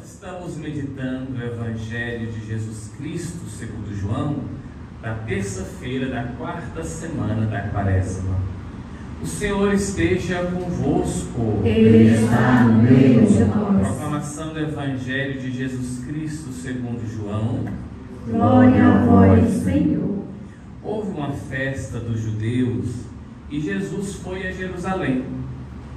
Estamos meditando o Evangelho de Jesus Cristo, segundo João, da terça-feira da quarta semana da Quaresma. O Senhor esteja convosco. Ele está no meio de nós. Proclamação do Evangelho de Jesus Cristo, segundo João. Glória a vós, Senhor. Houve uma festa dos judeus e Jesus foi a Jerusalém.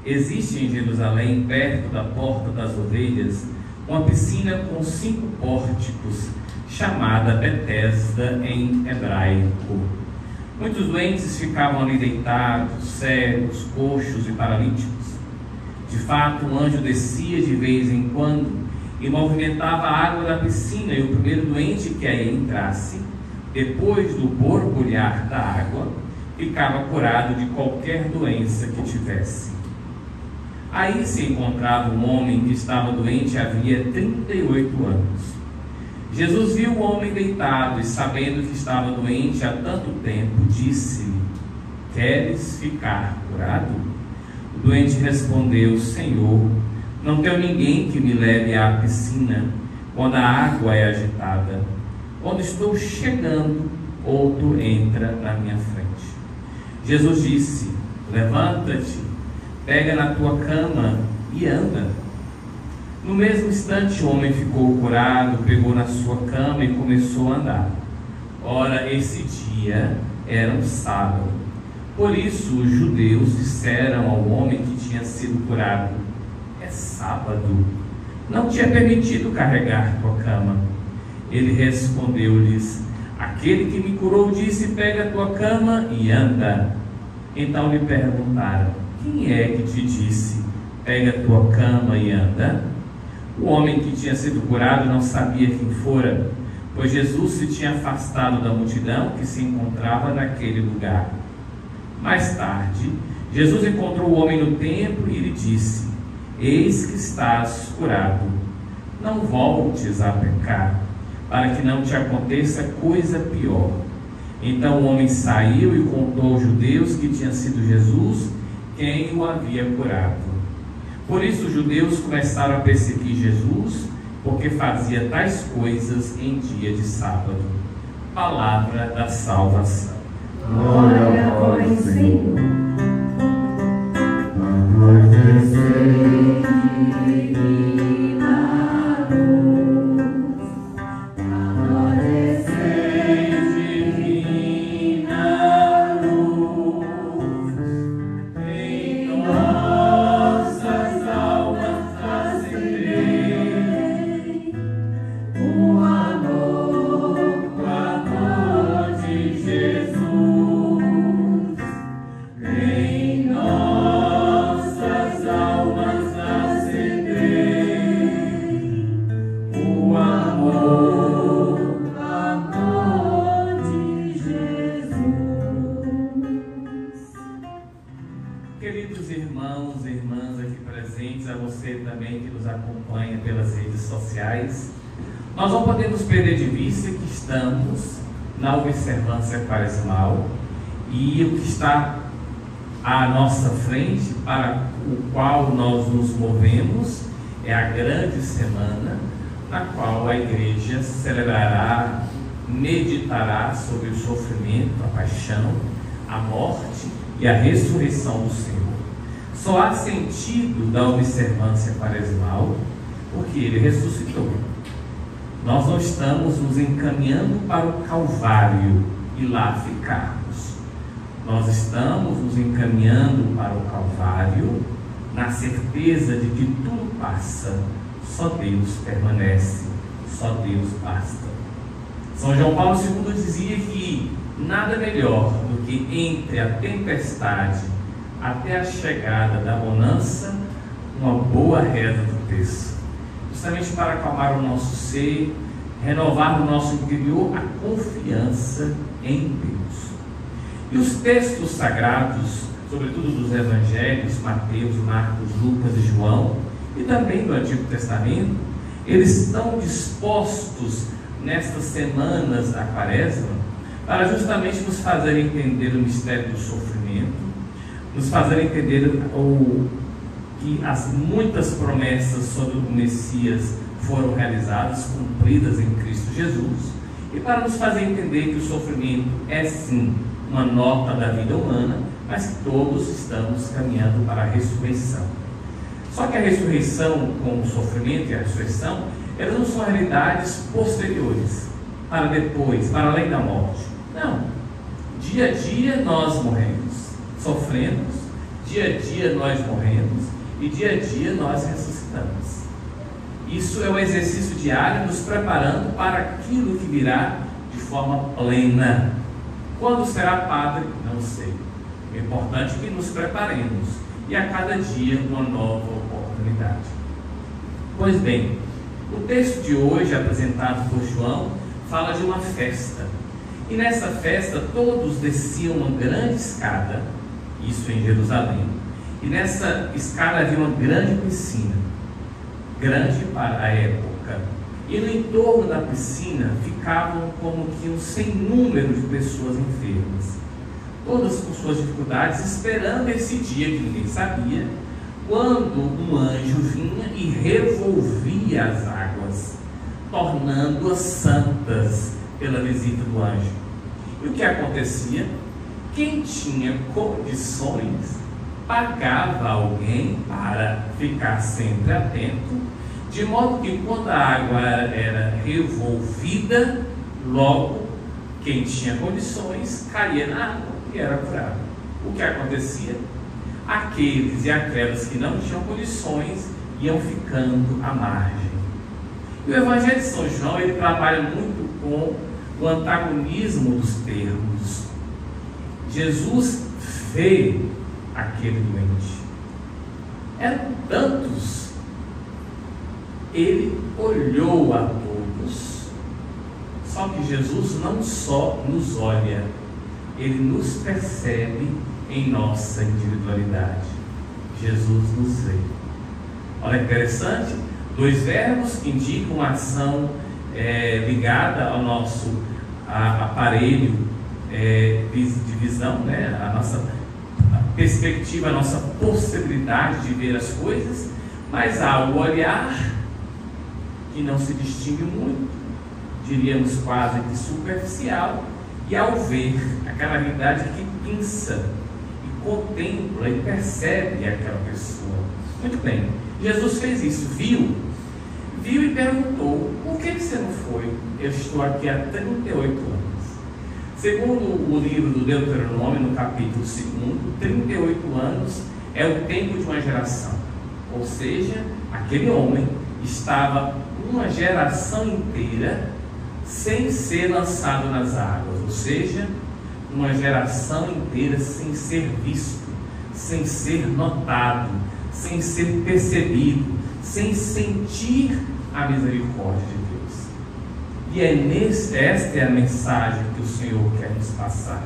Existe em Jerusalém, perto da Porta das Ovelhas, uma piscina com 5 pórticos, chamada Betesda em hebraico. Muitos doentes ficavam ali deitados, cegos, coxos e paralíticos. De fato, um anjo descia de vez em quando e movimentava a água da piscina, e o primeiro doente que aí entrasse, depois do borbulhar da água, ficava curado de qualquer doença que tivesse. Aí se encontrava um homem que estava doente havia 38 anos. Jesus viu o homem deitado e, sabendo que estava doente há tanto tempo, disse-lhe: queres ficar curado? O doente respondeu: Senhor, não tenho ninguém que me leve à piscina quando a água é agitada. Quando estou chegando, outro entra na minha frente. Jesus disse: levanta-te, pega na tua cama e anda. No mesmo instante o homem ficou curado, pegou na sua cama e começou a andar. Ora, esse dia era um sábado. Por isso os judeus disseram ao homem que tinha sido curado: é sábado, não te é permitido carregar tua cama. Ele respondeu-lhes: aquele que me curou disse: pega a tua cama e anda. Então lhe perguntaram: quem é que te disse: pega a tua cama e anda? O homem que tinha sido curado não sabia quem fora, pois Jesus se tinha afastado da multidão que se encontrava naquele lugar. Mais tarde, Jesus encontrou o homem no templo e lhe disse: eis que estás curado, não voltes a pecar, para que não te aconteça coisa pior. Então o homem saiu e contou aos judeus que tinha sido Jesus quem o havia curado. Por isso os judeus começaram a perseguir Jesus, porque fazia tais coisas em dia de sábado. Palavra da salvação. Glória a vós, Senhor. A vós descei divina luz, a nós descei divina luz, em nossas almas acendei o amor de Jesus. Em nossas almas acendei o amor de Jesus. Queridos irmãos e irmãs aqui presentes, a você também que nos acompanha pelas redes sociais, nós não podemos perder de vista que estamos na observância quaresmal e o que está à nossa frente, para o qual nós nos movemos, é a grande semana na qual a Igreja celebrará, meditará sobre o sofrimento, a paixão, a morte e a ressurreição do Senhor. Só há sentido da observância quaresmal porque Ele ressuscitou. Nós não estamos nos encaminhando para o Calvário e lá ficarmos. Nós estamos nos encaminhando para o Calvário na certeza de que tudo passa, só Deus permanece, só Deus basta. São João Paulo II dizia que nada melhor do que entre a tempestade até a chegada da bonança, uma boa reza do texto, justamente para acalmar o nosso ser, renovar no nosso interior a confiança em Deus. E os textos sagrados, sobretudo dos evangelhos, Mateus, Marcos, Lucas e João, e também do Antigo Testamento, eles estão dispostos nestas semanas da Quaresma para justamente nos fazer entender o mistério do sofrimento, nos fazer entender que as muitas promessas sobre o Messias foram realizadas, cumpridas em Cristo Jesus, e para nos fazer entender que o sofrimento é sim uma nota da vida humana, mas que todos estamos caminhando para a ressurreição. Só que a ressurreição, com o sofrimento e a ressurreição, elas não são realidades posteriores, para depois, para além da morte. Não. Dia a dia nós morremos, sofremos, dia a dia nós morremos e dia a dia nós ressuscitamos. Isso é um exercício diário nos preparando para aquilo que virá de forma plena. Quando será padre? Não sei. É importante que nos preparemos e a cada dia uma nova oportunidade. Pois bem, o texto de hoje apresentado por João fala de uma festa. E nessa festa todos desciam uma grande escada, isso em Jerusalém. E nessa escada havia uma grande piscina, grande para a época. E no entorno da piscina ficavam como que um sem número de pessoas enfermas, todas com suas dificuldades, esperando esse dia que ninguém sabia, quando um anjo vinha e revolvia as águas, tornando-as santas pela visita do anjo. E o que acontecia? Quem tinha condições pagava alguém para ficar sempre atento, de modo que quando a água era revolvida, logo quem tinha condições caía na água e era curado. O que acontecia? Aqueles e aquelas que não tinham condições iam ficando à margem. E o Evangelho de São João, ele trabalha muito com o antagonismo dos termos. Jesus vê aquele doente. Eram tantos. Ele olhou a todos. Só que Jesus não só nos olha, ele nos percebe em nossa individualidade. Jesus nos vê. Olha que interessante, dois verbos que indicam uma ação ligada ao nosso aparelho de visão, né? A nossa perspectiva, a nossa possibilidade de ver as coisas, mas há o olhar que não se distingue muito, diríamos quase que superficial, e ao ver aquela realidade que pinça e contempla e percebe aquela pessoa. Muito bem, Jesus fez isso, viu e perguntou: por que você não foi? Eu estou aqui há 38 anos. Segundo o livro do Deuteronômio, no capítulo 2, 38 anos é o tempo de uma geração. Ou seja, aquele homem estava uma geração inteira sem ser lançado nas águas. Ou seja, uma geração inteira sem ser visto, sem ser notado, sem ser percebido, sem sentir a misericórdia de Deus. E esta é a mensagem que o Senhor quer nos passar.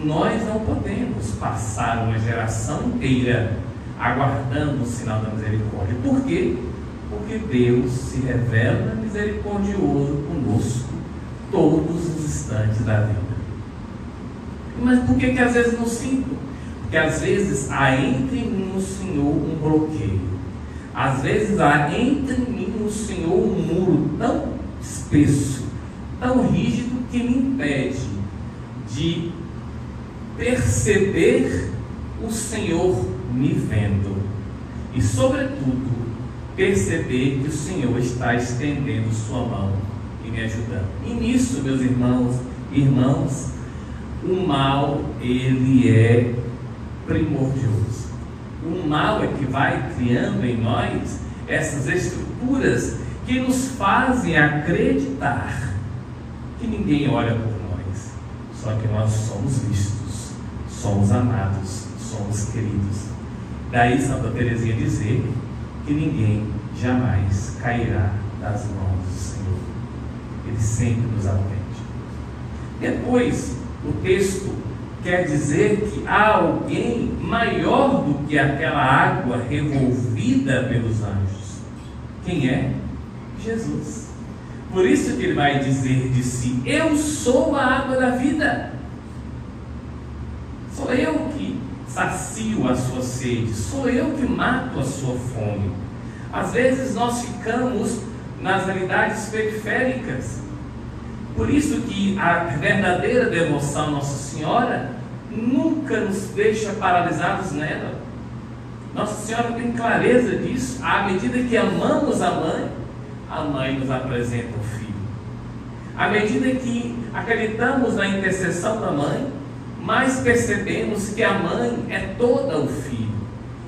Nós não podemos passar uma geração inteira aguardando o sinal da misericórdia. Por quê? Porque Deus se revela misericordioso conosco todos os instantes da vida. Mas por que às vezes não sinto? Porque às vezes há entre mim e o Senhor um bloqueio. Às vezes há entre mim e o Senhor um muro tão espesso, tão rígido, que me impede de perceber o Senhor me vendo e, sobretudo, perceber que o Senhor está estendendo sua mão e me ajudando. E nisso, meus irmãos e irmãs, o mal, ele é primordioso. O mal é que vai criando em nós essas estruturas que nos fazem acreditar que ninguém olha por nós, só que nós somos vistos, somos amados, somos queridos. Daí Santa Teresinha dizer que ninguém jamais cairá das mãos do Senhor. Ele sempre nos atende. Depois, o texto quer dizer que há alguém maior do que aquela água revolvida pelos anjos. Quem é? Jesus. Por isso que ele vai dizer de si: eu sou a água da vida. Sou eu que sacio a sua sede, sou eu que mato a sua fome. Às vezes nós ficamos nas realidades periféricas. Por isso que a verdadeira devoção à Nossa Senhora nunca nos deixa paralisados nela. Nossa Senhora tem clareza disso. À medida que amamos a mãe nos apresenta o Filho. À medida que acreditamos na intercessão da mãe, mais percebemos que a mãe é toda o Filho.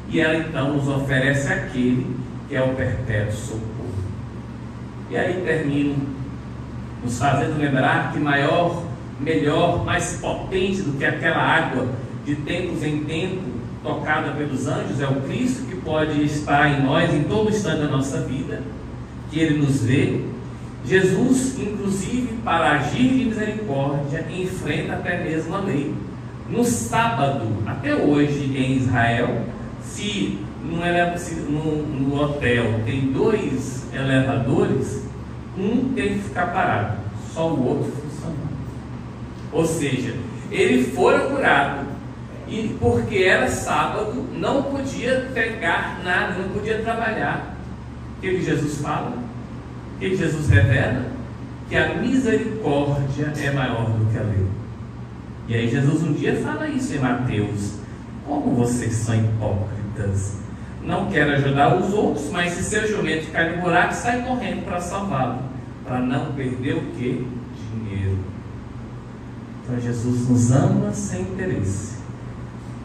E ela então nos oferece aquele que é o perpétuo socorro. E aí termino nos fazendo lembrar que maior, melhor, mais potente do que aquela água de tempos em tempo tocada pelos anjos é o Cristo, que pode estar em nós em todo instante da nossa vida, que Ele nos vê. Jesus, inclusive, para agir de misericórdia, enfrenta até mesmo a lei. No sábado, até hoje em Israel, se no hotel tem 2 elevadores, um tem que ficar parado, só o outro funcionando. Ou seja, ele fora curado, e porque era sábado, não podia pegar nada, não podia trabalhar. O que Jesus fala? O que Jesus revela? Que a misericórdia é maior do que a lei. E aí Jesus um dia fala isso em Mateus: como vocês são hipócritas, não querem ajudar os outros, mas se seu jumento cai no buraco, sai correndo para salvá-lo, para não perder o quê? Dinheiro. Então Jesus nos ama sem interesse,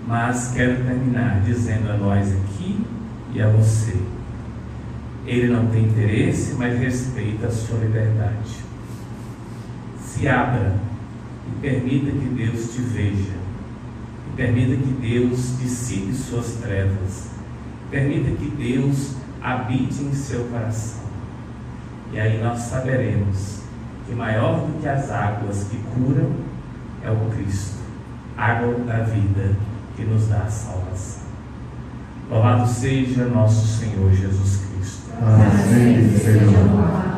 mas quero terminar dizendo a nós aqui e a você: Ele não tem interesse, mas respeita a sua liberdade. Se abra e permita que Deus te veja, e permita que Deus dissipe suas trevas, permita que Deus habite em seu coração. E aí nós saberemos que maior do que as águas que curam é o Cristo, água da vida que nos dá a salvação. Louvado seja nosso Senhor Jesus Cristo. Amém.